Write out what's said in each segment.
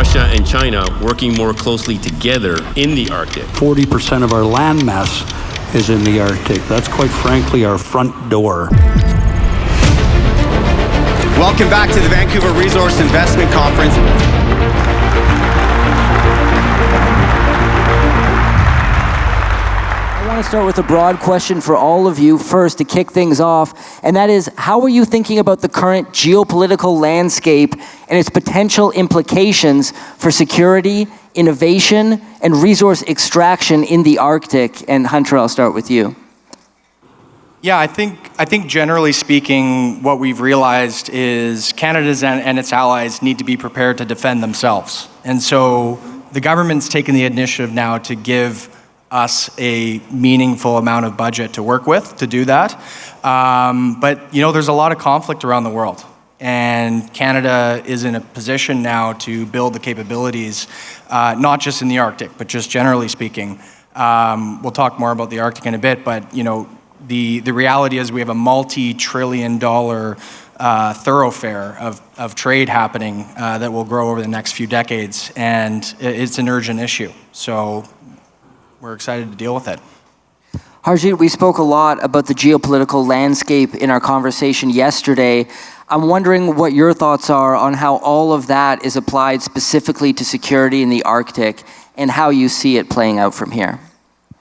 Russia and China working more closely together in the Arctic. 40% of our land mass is in the Arctic. That's quite frankly our front door. Welcome back to the Vancouver Resource Investment Conference. I want to start with a broad question for all of you first to kick things off, and that is, how are you thinking about the current geopolitical landscape and its potential implications for security, innovation, and resource extraction in the Arctic? And Hunter, I'll start with you. Yeah, I think generally speaking, what we've realized is Canada and its allies need to be prepared to defend themselves. And so the government's taken the initiative now to give us a meaningful amount of budget to work with to do that. But there's a lot of conflict around the world. And Canada is in a position now to build the capabilities, not just in the Arctic, but just generally speaking. We'll talk more about the Arctic in a bit, but the reality is we have a multi-trillion-dollar thoroughfare of trade happening that will grow over the next few decades, and it's an urgent issue. So we're excited to deal with it. Harjit, we spoke a lot about the geopolitical landscape in our conversation yesterday. I'm wondering what your thoughts are on how all of that is applied specifically to security in the Arctic and how you see it playing out from here.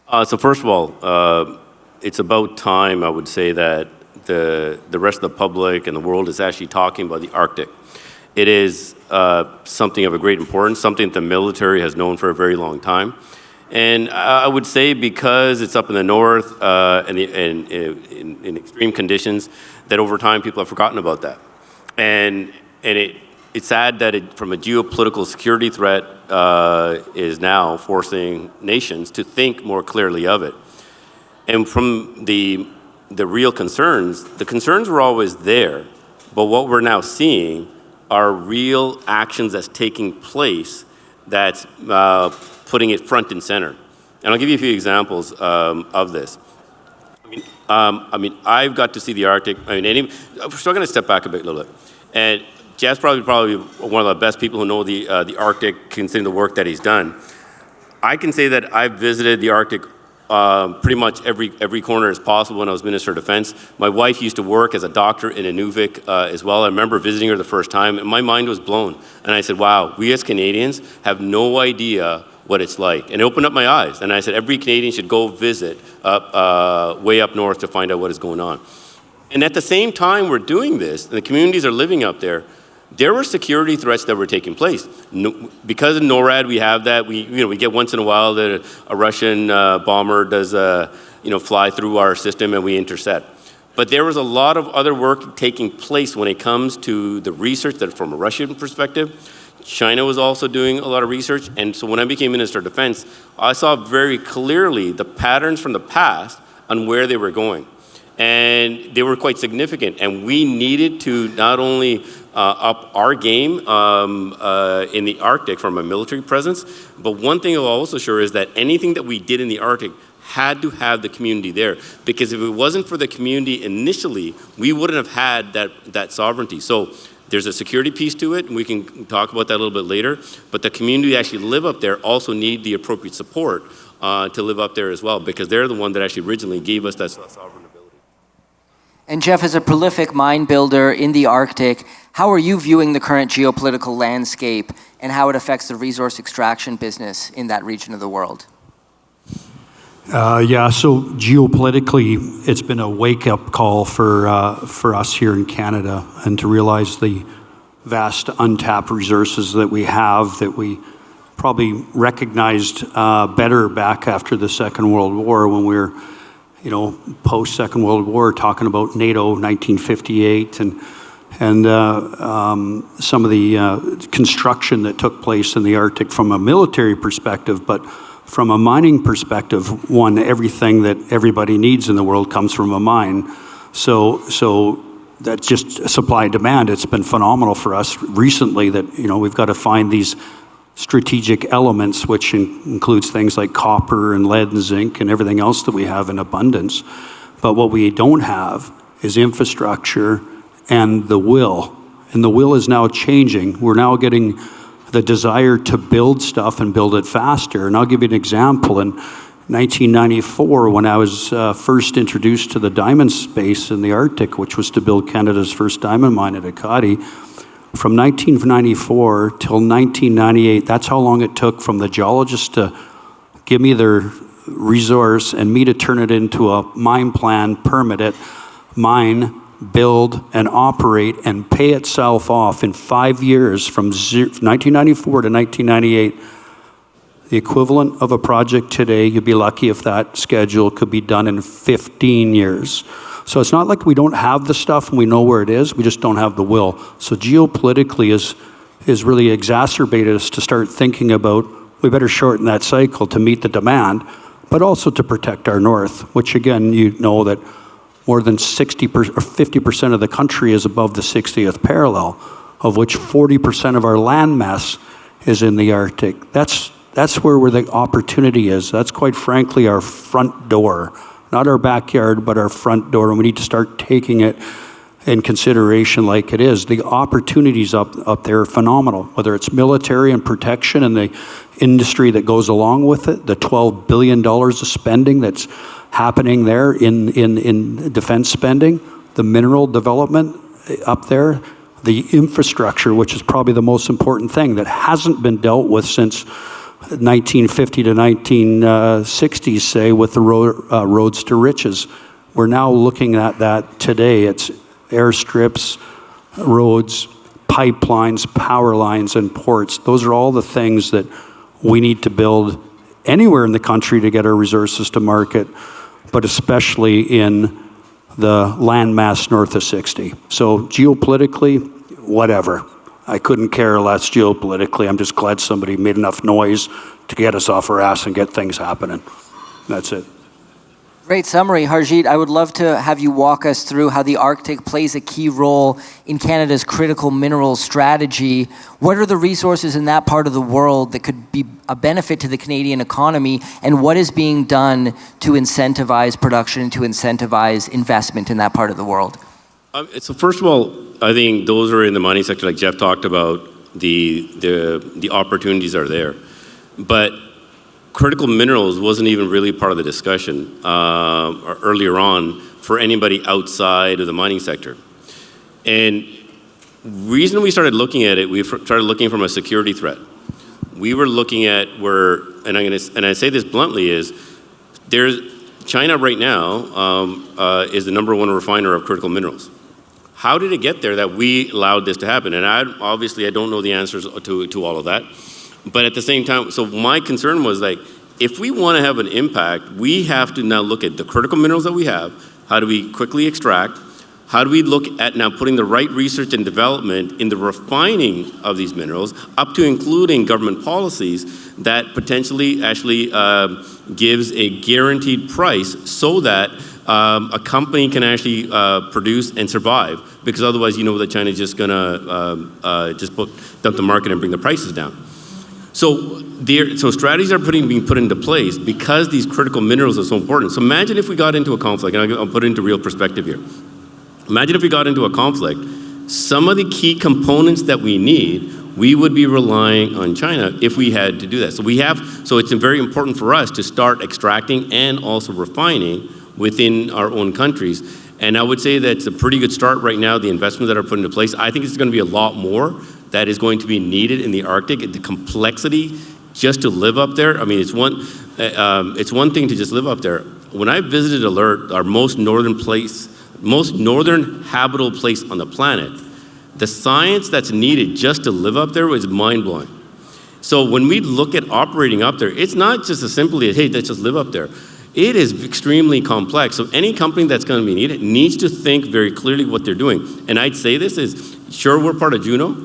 So first of all, it's about time, I would say, that the rest of the public and the world is actually talking about the Arctic. It is something of a great importance, something that the military has known for a very long time. And I would say because it's up in the north and in extreme conditions, that over time people have forgotten about that. And it's sad that from a geopolitical security threat is now forcing nations to think more clearly of it. And from the real concerns, the concerns were always there, but what we're now seeing are real actions that's taking place that's putting it front and center. And I'll give you a few examples of this. I've got to see the Arctic. So I'm going to step back a little bit. And Jeff's probably one of the best people who know the Arctic, considering the work that he's done. I can say that I've visited the Arctic pretty much every corner as possible when I was Minister of Defense. My wife used to work as a doctor in Nunavut as well. I remember visiting her the first time, and my mind was blown. And I said, wow, we as Canadians have no idea what it's like. And it opened up my eyes. And I said, every Canadian should go visit way up north to find out what is going on. And at the same time we're doing this, and the communities are living up there, there were security threats that were taking place. Because of NORAD, we have that. We get once in a while that a Russian bomber does fly through our system and we intercept. But there was a lot of other work taking place when it comes to the research that from a Russian perspective. China was also doing a lot of research. And so when I became Minister of Defense, I saw very clearly the patterns from the past on where they were going. And they were quite significant. And we needed to not only up our game in the Arctic from a military presence, but one thing I'm also sure is that anything that we did in the Arctic had to have the community there. Because if it wasn't for the community initially, we wouldn't have had that sovereignty. So there's a security piece to it, and we can talk about that a little bit later. But the community that actually live up there also need the appropriate support to live up there as well, because they're the one that actually originally gave us that sovereign ability. And Jeff, as a prolific mine builder in the Arctic, how are you viewing the current geopolitical landscape and how it affects the resource extraction business in that region of the world? So geopolitically, it's been a wake-up call for us here in Canada, and to realize the vast untapped resources that we have that we probably recognized better back after the Second World War, when we were, post-Second World War, talking about NATO 1958 and some of the construction that took place in the Arctic from a military perspective, but from a mining perspective, everything that everybody needs in the world comes from a mine. So that's just supply and demand. It's been phenomenal for us recently that, we've got to find these strategic elements, which includes things like copper and lead and zinc and everything else that we have in abundance. But what we don't have is infrastructure and the will. And the will is now changing. We're now getting the desire to build stuff and build it faster. And I'll give you an example. In 1994, when I was first introduced to the diamond space in the Arctic, which was to build Canada's first diamond mine at Ekati, from 1994 till 1998, that's how long it took from the geologists to give me their resource and me to turn it into a mine plan, permit it, mine, build, and operate, and pay itself off in 5 years from 1994 to 1998. The equivalent of a project today, you'd be lucky if that schedule could be done in 15 years. So it's not like we don't have the stuff and we know where it is, we just don't have the will. So geopolitically is really exacerbated us to start thinking about, we better shorten that cycle to meet the demand, but also to protect our north, which again, you know that more than 60% or 50% of the country is above the 60th parallel, of which 40% of our landmass is in the Arctic. That's where the opportunity is. That's quite frankly our front door. Not our backyard, but our front door, and we need to start taking it in consideration like it is. The opportunities up there are phenomenal, whether it's military and protection and the industry that goes along with it, the $12 billion of spending that's happening there in defense spending, the mineral development up there, the infrastructure, which is probably the most important thing that hasn't been dealt with since 1950 to 1960s, say, with the roads to riches. We're now looking at that today. It's airstrips, roads, pipelines, power lines, and ports. Those are all the things that we need to build anywhere in the country to get our resources to market, but especially in the landmass north of 60. So geopolitically, whatever. I couldn't care less geopolitically. I'm just glad somebody made enough noise to get us off our ass and get things happening. That's it. Great summary, Harjit. I would love to have you walk us through how the Arctic plays a key role in Canada's critical minerals strategy. What are the resources in that part of the world that could be a benefit to the Canadian economy, and what is being done to incentivize production, to incentivize investment in that part of the world? So first of all, I think those are in the mining sector, like Jeff talked about, the opportunities are there. But critical minerals wasn't even really part of the discussion earlier on for anybody outside of the mining sector. And reason we started looking at it, we started looking from a security threat. We were looking at where, and I say this bluntly, is China right now is the #1 refiner of critical minerals. How did it get there that we allowed this to happen? And obviously I don't know the answers to all of that. But at the same time, so my concern was like, if we want to have an impact, we have to now look at the critical minerals that we have. How do we quickly extract? How do we look at now putting the right research and development in the refining of these minerals, up to including government policies that potentially actually gives a guaranteed price so that a company can actually produce and survive, because otherwise you know that China's just gonna dump the market and bring the prices down. So strategies are being put into place because these critical minerals are so important. So imagine if we got into a conflict, and I'll put it into real perspective here. Imagine if we got into a conflict, some of the key components that we need, we would be relying on China if we had to do that. So it's very important for us to start extracting and also refining within our own countries. And I would say that's a pretty good start right now, the investments that are put into place. I think it's gonna be a lot more that is going to be needed in the Arctic. The complexity just to live up there, I mean, it's one thing to just live up there. When I visited Alert, our most northern habitable place on the planet, the science that's needed just to live up there was mind-blowing. So when we look at operating up there, it's not just as simply as, hey, let's just live up there. It is extremely complex. So any company that's going to be needed needs to think very clearly what they're doing. And I'd say this is, sure, we're part of Juno,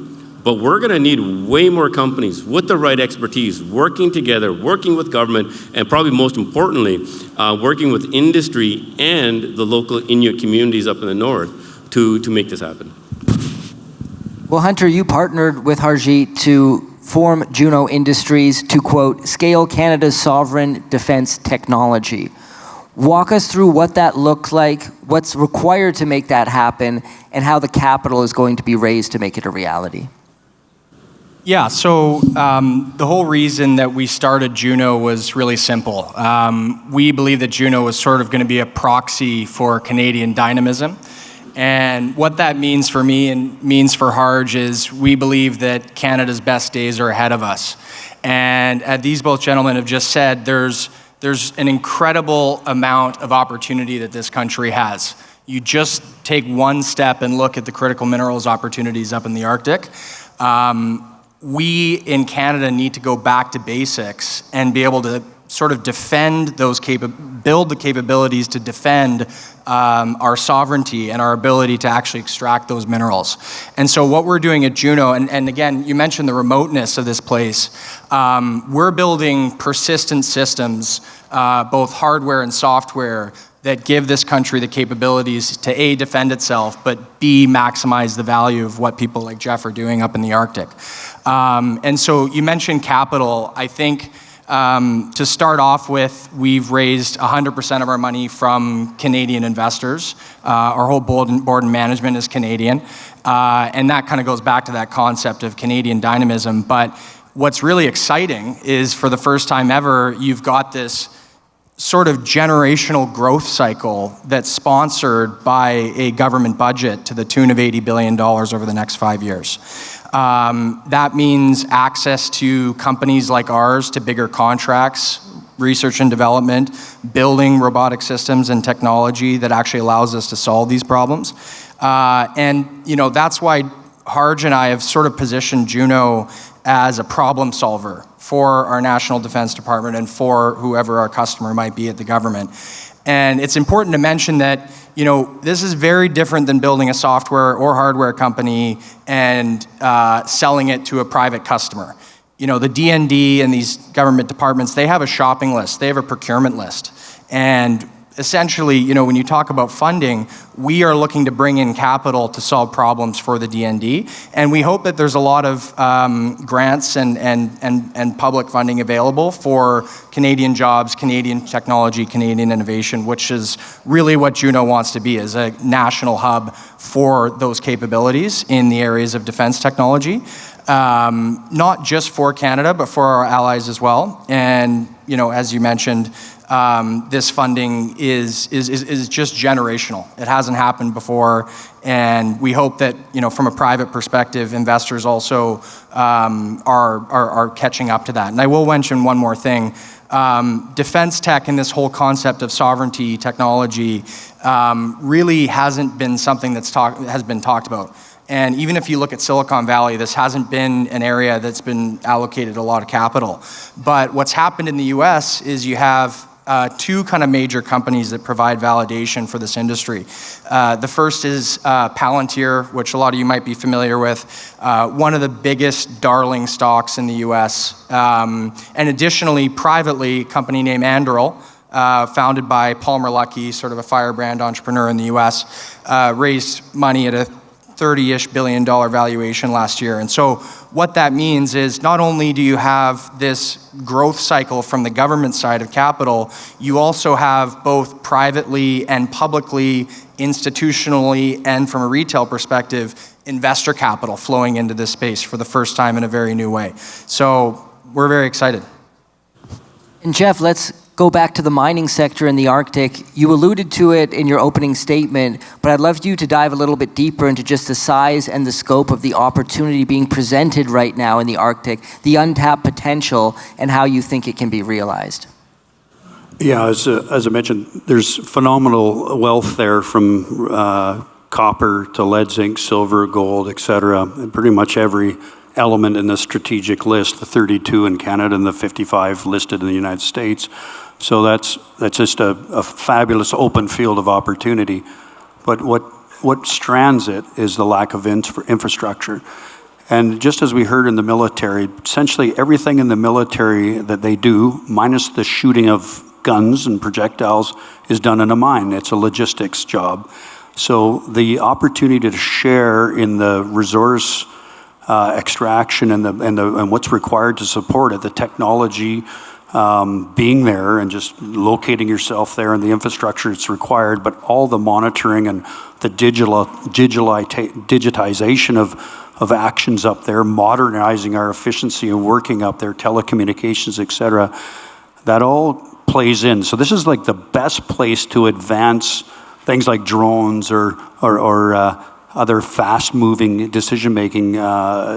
but we're going to need way more companies with the right expertise, working together, working with government, and probably most importantly, working with industry and the local Inuit communities up in the north to make this happen. Well, Hunter, you partnered with Harjit to form Juno Industries to, quote, scale Canada's sovereign defense technology. Walk us through what that looks like, what's required to make that happen, and how the capital is going to be raised to make it a reality. Yeah, so the whole reason that we started Juno was really simple. We believe that Juno was sort of going to be a proxy for Canadian dynamism. And what that means for me and means for Harj is we believe that Canada's best days are ahead of us. And as these both gentlemen have just said, there's an incredible amount of opportunity that this country has. You just take one step and look at the critical minerals opportunities up in the Arctic. We in Canada need to go back to basics and be able to sort of defend those build the capabilities to defend our sovereignty and our ability to actually extract those minerals. And so what we're doing at Juno, and again, you mentioned the remoteness of this place, we're building persistent systems, both hardware and software, that give this country the capabilities to A, defend itself, but B, maximize the value of what people like Jeff are doing up in the Arctic. And so you mentioned capital. I think to start off with, we've raised 100% of our money from Canadian investors. Our whole board and management is Canadian. And that kind of goes back to that concept of Canadian dynamism. But what's really exciting is for the first time ever, you've got this sort of generational growth cycle that's sponsored by a government budget to the tune of $80 billion over the next 5 years. That means access to companies like ours to bigger contracts, research and development, building robotic systems and technology that actually allows us to solve these problems. And you know, that's why Harj and I have sort of positioned Juno as a problem solver for our National Defense Department and for whoever our customer might be at the government. And it's important to mention that, you know, this is very different than building a software or hardware company and selling it to a private customer. You know, the DND and these government departments, they have a shopping list, they have a procurement list. And essentially, you know, when you talk about funding, we are looking to bring in capital to solve problems for the DND. And we hope that there's a lot of grants and public funding available for Canadian jobs, Canadian technology, Canadian innovation, which is really what Juno wants to be, as a national hub for those capabilities in the areas of defense technology. Not just for Canada, but for our allies as well. And, you know, as you mentioned, this funding is just generational. It hasn't happened before, and we hope that, you know, from a private perspective, investors also are catching up to that. And I will mention one more thing. Defense tech and this whole concept of sovereignty technology really hasn't been something has been talked about. And even if you look at Silicon Valley, this hasn't been an area that's been allocated a lot of capital. But what's happened in the US is you have two kind of major companies that provide validation for this industry. The first is Palantir, which a lot of you might be familiar with, one of the biggest darling stocks in the US. And additionally, privately, a company named Anduril, founded by Palmer Luckey, sort of a firebrand entrepreneur in the US, raised money at a $30-ish billion valuation last year. And so what that means is not only do you have this growth cycle from the government side of capital, you also have both privately and publicly, institutionally, and from a retail perspective, investor capital flowing into this space for the first time in a very new way. So we're very excited. And Jeff, let's go back to the mining sector in the Arctic. You alluded to it in your opening statement, but I'd love you to dive a little bit deeper into just the size and the scope of the opportunity being presented right now in the Arctic, the untapped potential, and how you think it can be realized. Yeah, as I mentioned, there's phenomenal wealth there from copper to lead, zinc, silver, gold, et cetera, and pretty much every element in the strategic list, the 32 in Canada and the 55 listed in the United States. So that's just a fabulous open field of opportunity. But what strands it is the lack of infrastructure. And just as we heard in the military, essentially everything in the military that they do, minus the shooting of guns and projectiles, is done in a mine. It's a logistics job. So the opportunity to share in the resource extraction and what's required to support it, the technology, being there and just locating yourself there and the infrastructure that's required, but all the monitoring and the digitization of actions up there, modernizing our efficiency and working up there, telecommunications, et cetera, that all plays in. So this is like the best place to advance things like drones or other fast-moving decision-making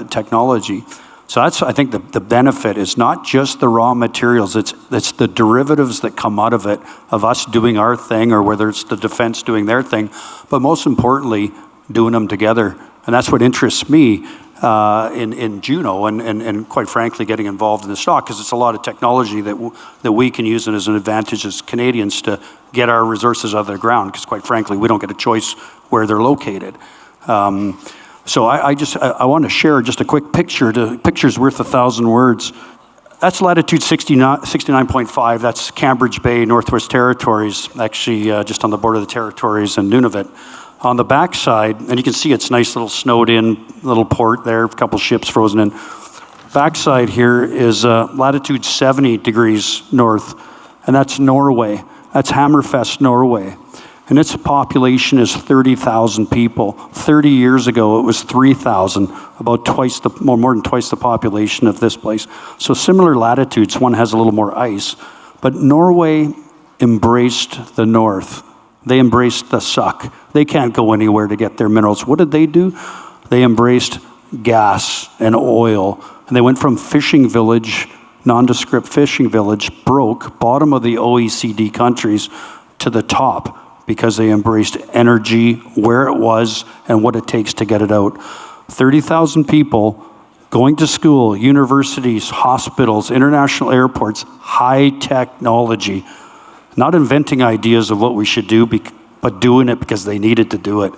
technology. So that's, I think, the benefit is not just the raw materials, it's the derivatives that come out of it, of us doing our thing, or whether it's the defense doing their thing, but most importantly, doing them together. And that's what interests me in Juno, and quite frankly, getting involved in the stock, because it's a lot of technology that we can use as an advantage as Canadians to get our resources out of the ground, because quite frankly, we don't get a choice where they're located. So I want to share just a quick picture. A picture's worth 1,000 words. That's latitude 69.5. That's Cambridge Bay, Northwest Territories, actually just on the border of the Territories and Nunavut. On the backside, and you can see it's nice little snowed in little port there, a couple ships frozen in. Backside here is latitude 70 degrees north, and that's Norway. That's Hammerfest, Norway. And its population is 30,000 people. 30 years ago, it was 3,000, about twice more than twice the population of this place. So similar latitudes, one has a little more ice. But Norway embraced the north. They embraced the suck. They can't go anywhere to get their minerals. What did they do? They embraced gas and oil. And they went from fishing village, nondescript fishing village, broke, bottom of the OECD countries, to the top, because they embraced energy, where it was, and what it takes to get it out. 30,000 people going to school, universities, hospitals, international airports, high technology. Not inventing ideas of what we should do, but doing it because they needed to do it.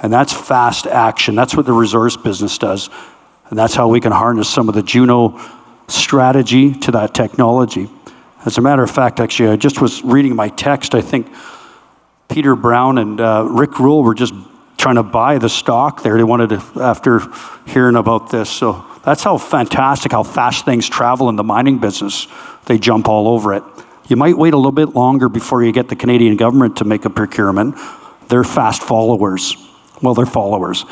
And that's fast action. That's what the resource business does. And that's how we can harness some of the Juno strategy to that technology. As a matter of fact, actually, I just was reading my text. I think Peter Brown and Rick Rule were just trying to buy the stock there. They wanted to, after hearing about this. So that's how fantastic, how fast things travel in the mining business. They jump all over it. You might wait a little bit longer before you get the Canadian government to make a procurement. They're fast followers. Well, they're followers,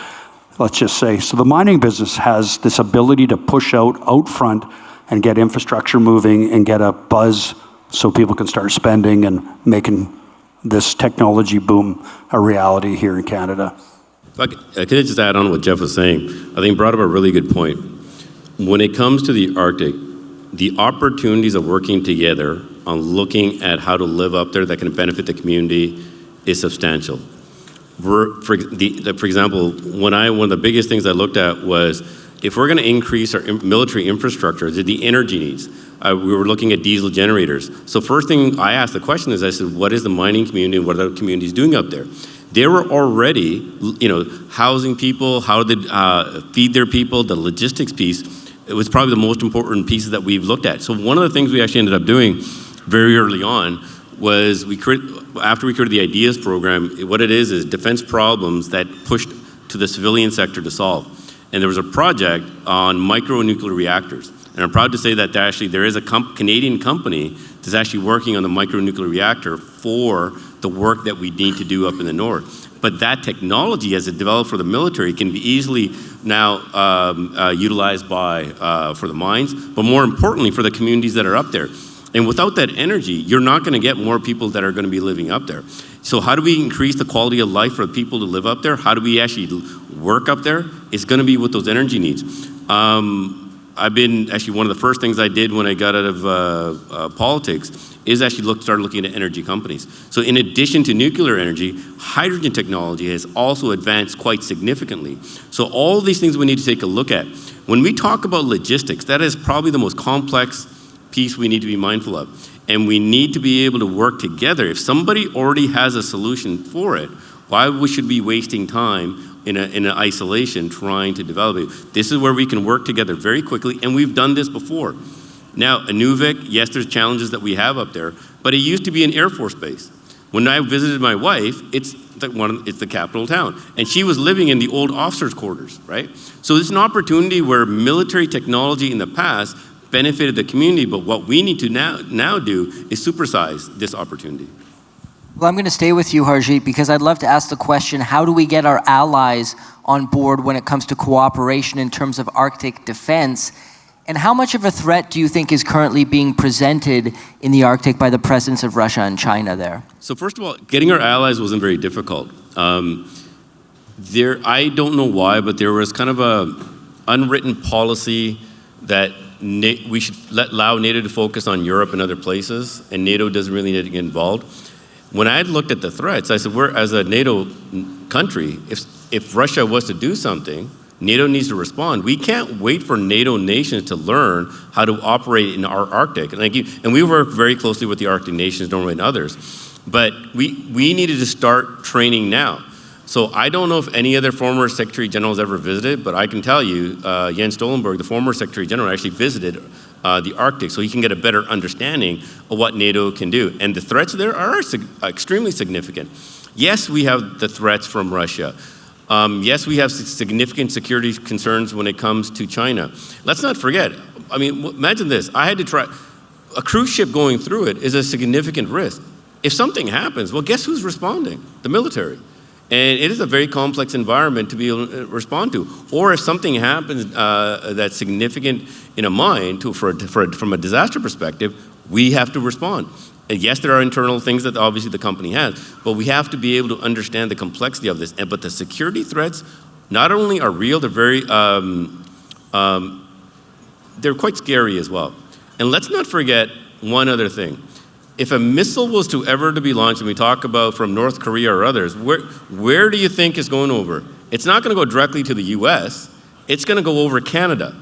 let's just say. So the mining business has this ability to push out front and get infrastructure moving and get a buzz so people can start spending and making this technology boom a reality here in Canada. Could I just add on what Jeff was saying? I think he brought up a really good point. When it comes to the Arctic, the opportunities of working together on looking at how to live up there that can benefit the community is substantial. For example, one of the biggest things I looked at was, if we're going to increase our military infrastructure, the energy needs. We were looking at diesel generators. So first thing I asked the question is, I said, what is the mining community and what are the communities doing up there? They were already, housing people, how they feed their people, the logistics piece. It was probably the most important pieces that we've looked at. So one of the things we actually ended up doing very early on was after we created the IDEAS program, what it is defense problems that pushed to the civilian sector to solve. And there was a project on micro-nuclear reactors. And I'm proud to say that there is a Canadian company that's actually working on the micro-nuclear reactor for the work that we need to do up in the north. But that technology, as it developed for the military, can be easily now utilized for the mines, but more importantly, for the communities that are up there. And without that energy, you're not going to get more people that are going to be living up there. So how do we increase the quality of life for the people to live up there? How do we actually work up there? It's going to be with those energy needs. I've been actually, one of the first things I did when I got out of politics is actually start looking at energy companies. So in addition to nuclear energy, hydrogen technology has also advanced quite significantly. So all these things we need to take a look at. When we talk about logistics, that is probably the most complex piece we need to be mindful of. And we need to be able to work together. If somebody already has a solution for it, why we should be wasting time in an isolation trying to develop it? This is where we can work together very quickly, and we've done this before. Now, Nunavut, yes, there's challenges that we have up there, but it used to be an Air Force base. When I visited my wife, it's the capital town, and she was living in the old officers' quarters, right? So it's an opportunity where military technology in the past benefited the community, but what we need to now do is supersize this opportunity. Well, I'm going to stay with you, Harjit, because I'd love to ask the question, how do we get our allies on board when it comes to cooperation in terms of Arctic defense? And how much of a threat do you think is currently being presented in the Arctic by the presence of Russia and China there? So first of all, getting our allies wasn't very difficult. I don't know why, but there was kind of a unwritten policy that we should allow NATO to focus on Europe and other places, and NATO doesn't really need to get involved. When I had looked at the threats, I said, we're, as a NATO country, if Russia was to do something, NATO needs to respond. We can't wait for NATO nations to learn how to operate in our Arctic. And we work very closely with the Arctic nations, Norway and others. But we needed to start training now. So I don't know if any other former Secretary Generals ever visited, but I can tell you, Jens Stoltenberg, the former Secretary General, actually visited the Arctic, so he can get a better understanding of what NATO can do. And the threats there are extremely significant. Yes, we have the threats from Russia. Yes, we have significant security concerns when it comes to China. Let's not forget, I mean, imagine this. I had to try, a cruise ship going through it is a significant risk. If something happens, well, guess who's responding? The military. And it is a very complex environment to be able to respond to. Or if something happens that's significant in a mine, from a disaster perspective, we have to respond. And yes, there are internal things that obviously the company has, but we have to be able to understand the complexity of this. But the security threats not only are real, they're very, they're quite scary as well. And let's not forget one other thing. If a missile was to ever to be launched, and we talk about from North Korea or others, where do you think it's going over? It's not going to go directly to the US, it's going to go over Canada.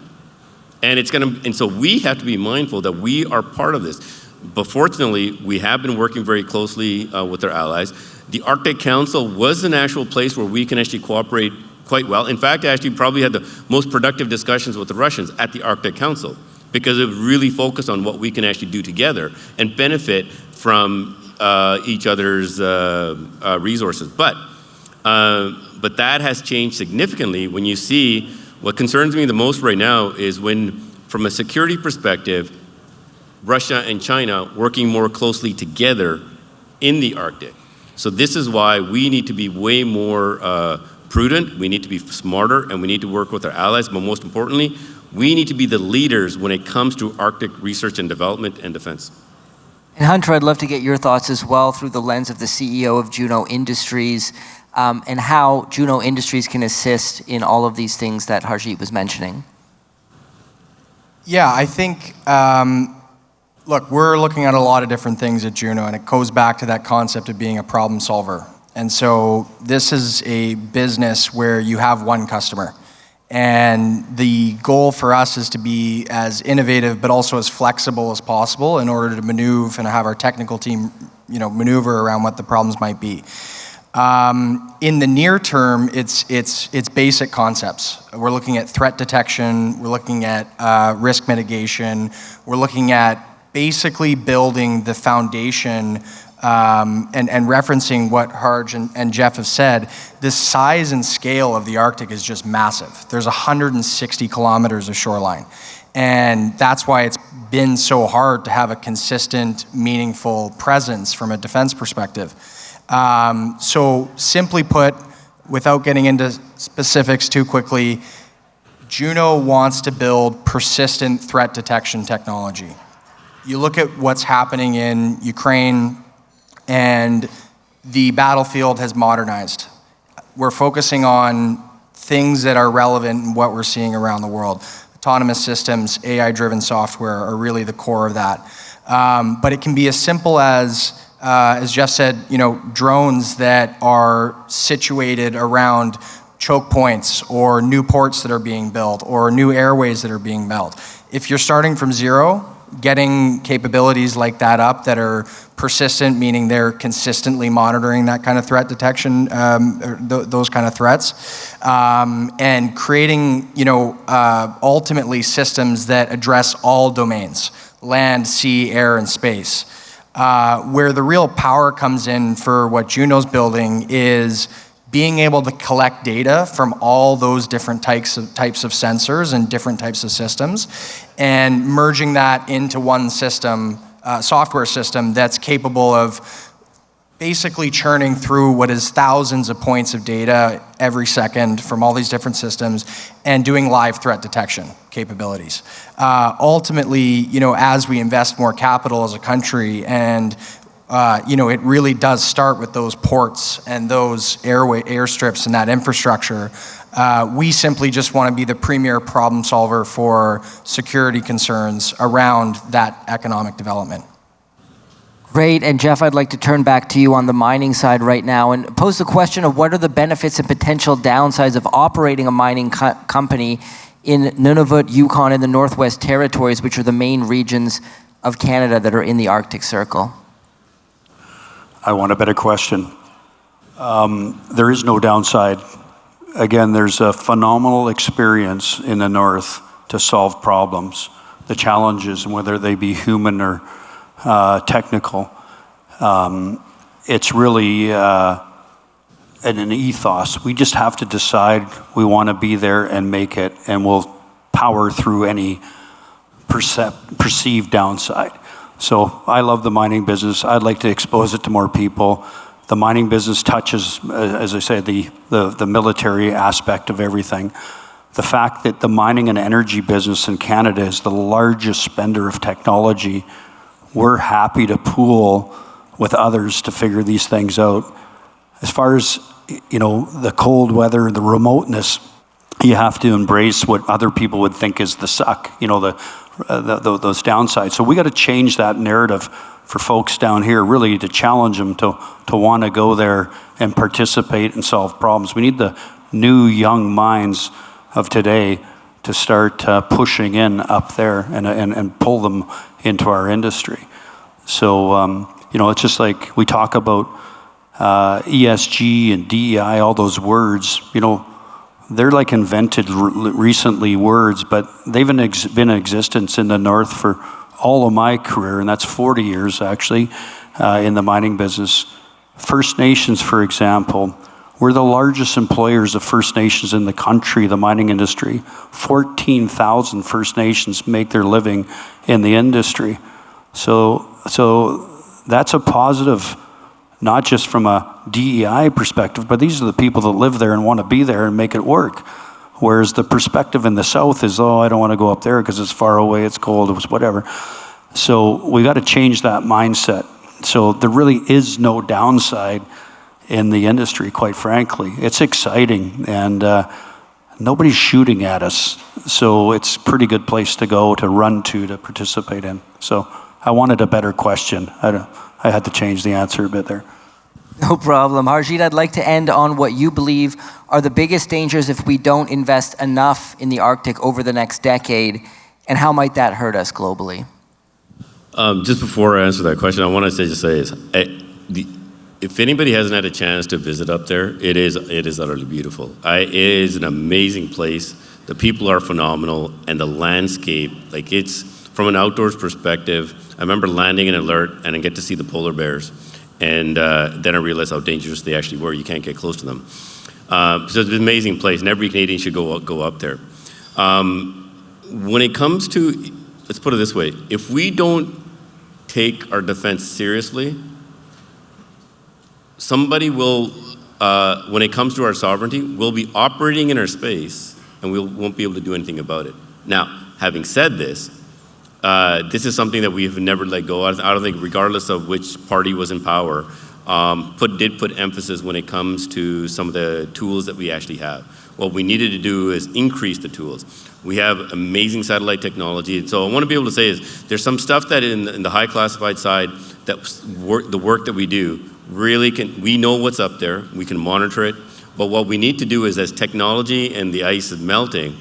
And so we have to be mindful that we are part of this. But fortunately, we have been working very closely with our allies. The Arctic Council was an actual place where we can actually cooperate quite well. In fact, I actually probably had the most productive discussions with the Russians at the Arctic Council, because it really focused on what we can actually do together and benefit from each other's resources. But that has changed significantly when you see, what concerns me the most right now is when, from a security perspective, Russia and China working more closely together in the Arctic. So this is why we need to be way more prudent, we need to be smarter, and we need to work with our allies, but most importantly, we need to be the leaders when it comes to Arctic research and development and defense. And Hunter, I'd love to get your thoughts as well through the lens of the CEO of Juno Industries and how Juno Industries can assist in all of these things that Harjit was mentioning. Yeah, I think, look, we're looking at a lot of different things at Juno, and it goes back to that concept of being a problem solver. And so this is a business where you have one customer. And the goal for us is to be as innovative but also as flexible as possible in order to maneuver and have our technical team, maneuver around what the problems might be. In the near term, it's basic concepts. We're looking at threat detection, we're looking at risk mitigation, we're looking at basically building the foundation and referencing what Harj and Jeff have said, the size and scale of the Arctic is just massive. There's 160 kilometers of shoreline. And that's why it's been so hard to have a consistent, meaningful presence from a defense perspective. So simply put, without getting into specifics too quickly, Juno wants to build persistent threat detection technology. You look at what's happening in Ukraine, and the battlefield has modernized. We're focusing on things that are relevant in what we're seeing around the world. Autonomous systems, AI-driven software are really the core of that. But it can be as simple as Jeff said, drones that are situated around choke points or new ports that are being built or new airways that are being built. If you're starting from zero, getting capabilities like that up that are persistent, meaning they're consistently monitoring that kind of threat detection, those kind of threats, and creating, ultimately systems that address all domains, land, sea, air, and space. Where the real power comes in for what Juno's building is being able to collect data from all those different types of sensors and different types of systems, and merging that into one system, software system that's capable of basically churning through what is thousands of points of data every second from all these different systems and doing live threat detection capabilities. Ultimately, as we invest more capital as a country, and it really does start with those ports and those airstrips and that infrastructure. We simply just want to be the premier problem solver for security concerns around that economic development. Great, and Jeff, I'd like to turn back to you on the mining side right now and pose the question of what are the benefits and potential downsides of operating a mining company in Nunavut, Yukon, and the Northwest Territories, which are the main regions of Canada that are in the Arctic Circle? I want a better question. There is no downside. Again, there's a phenomenal experience in the North to solve problems, the challenges, whether they be human or technical. It's really an ethos. We just have to decide we want to be there and make it, and we'll power through any perceived downside. So I love the mining business. I'd like to expose it to more people. The mining business touches, as I say, the military aspect of everything. The fact that the mining and energy business in Canada is the largest spender of technology, we're happy to pool with others to figure these things out. As far as, the cold weather, the remoteness, you have to embrace what other people would think is the suck, those downsides. So we got to change that narrative for folks down here, really to challenge them to want to go there and participate and solve problems. We need the new young minds of today to start pushing in up there and pull them into our industry. So, it's just like we talk about ESG and DEI, all those words, they're like invented recently words, but they've been in existence in the North for all of my career, and that's 40 years actually in the mining business. First Nations, for example, we're the largest employers of First Nations in the country, the mining industry. 14,000 First Nations make their living in the industry. So that's a positive, not just from a DEI perspective, but these are the people that live there and want to be there and make it work. Whereas the perspective in the South is, I don't want to go up there because it's far away, it's cold, it's whatever. So we got to change that mindset. So there really is no downside in the industry, quite frankly. It's exciting, and nobody's shooting at us. So it's a pretty good place to go, to run to participate in. So I wanted a better question. I had to change the answer a bit there. No problem. Harjit, I'd like to end on what you believe are the biggest dangers if we don't invest enough in the Arctic over the next decade, and how might that hurt us globally? Just before I answer that question, I want to say if anybody hasn't had a chance to visit up there, it is utterly beautiful. It is an amazing place. The people are phenomenal, and the landscape, it's from an outdoors perspective. I remember landing in Alert and I get to see the polar bears, and then I realized how dangerous they actually were. You can't get close to them. So it's an amazing place, and every Canadian should go up there. When it comes to, let's put it this way, if we don't take our defense seriously, somebody will, when it comes to our sovereignty, we'll be operating in our space and we won't be able to do anything about it. Now, having said this, this is something that we've never let go of. I don't think, regardless of which party was in power, did put emphasis when it comes to some of the tools that we actually have. What we needed to do is increase the tools. We have amazing satellite technology. And so I want to be able to say is there's some stuff that in the high classified side, that the work that we do really we know what's up there, we can monitor it. But what we need to do is, as technology and the ice is melting,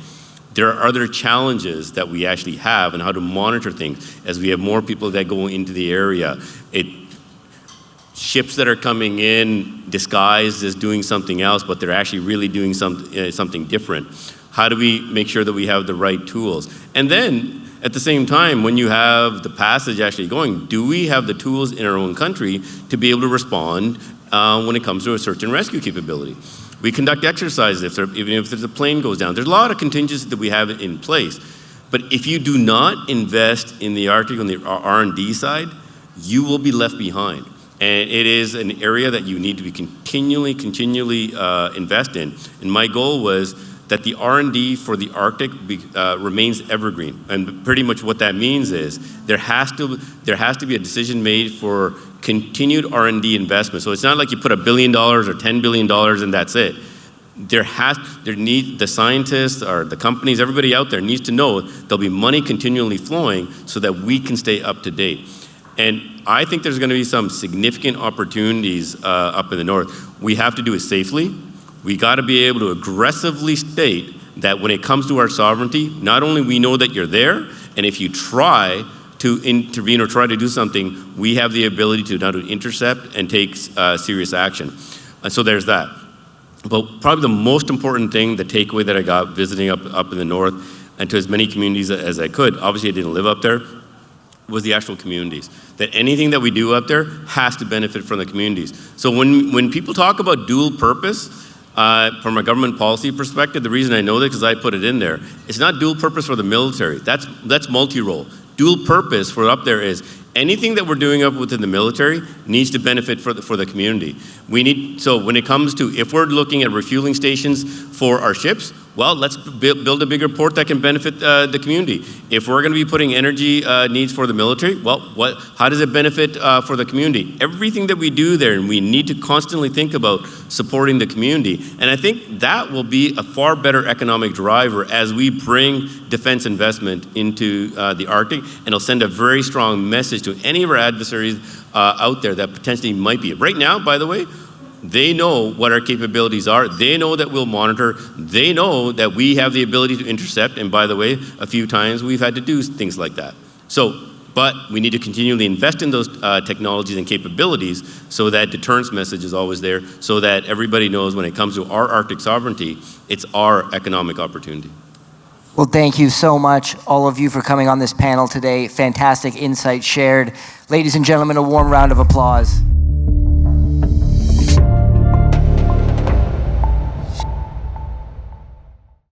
there are other challenges that we actually have and how to monitor things. As we have more people that go into the area, ships that are coming in disguised as doing something else, but they're actually really doing something different. How do we make sure that we have the right tools? And then, at the same time, when you have the passage actually going, do we have the tools in our own country to be able to respond when it comes to a search and rescue capability? We conduct exercises even if there's a plane goes down. There's a lot of contingencies that we have in place. But if you do not invest in the Arctic on the R&D side, you will be left behind. And it is an area that you need to be continually invest in. And my goal was that the R&D for the Arctic remains evergreen. And pretty much what that means is there has to be a decision made for continued R&D investment. So it's not like you put $1 billion or $10 billion and that's it. The scientists or the companies, everybody out there needs to know there'll be money continually flowing so that we can stay up to date. And I think there's going to be some significant opportunities up in the north. We have to do it safely. We got to be able to aggressively state that when it comes to our sovereignty, not only we know that you're there, and if you try to intervene or try to do something, we have the ability to now to intercept and take serious action. And so there's that. But probably the most important thing, the takeaway that I got visiting up in the north and to as many communities as I could, obviously I didn't live up there, was the actual communities. That anything that we do up there has to benefit from the communities. So when people talk about dual purpose, from a government policy perspective, the reason I know that because I put it in there, it's not dual purpose for the military. That's multi-role. Dual purpose for up there is anything that we're doing up within the military needs to benefit for the community. So when it comes to, if we're looking at refueling stations for our ships, well, let's build a bigger port that can benefit the community. If we're going to be putting energy needs for the military, well, how does it benefit for the community? Everything that we do there, and we need to constantly think about supporting the community. And I think that will be a far better economic driver as we bring defense investment into the Arctic, and it'll send a very strong message to any of our adversaries out there that potentially might be. Right now, by the way, they know what our capabilities are. They know that we'll monitor. They know that we have the ability to intercept. And by the way, a few times we've had to do things like that. But we need to continually invest in those technologies and capabilities so that deterrence message is always there, so that everybody knows when it comes to our Arctic sovereignty, it's our economic opportunity. Well, thank you so much, all of you, for coming on this panel today. Fantastic insight shared. Ladies and gentlemen, a warm round of applause.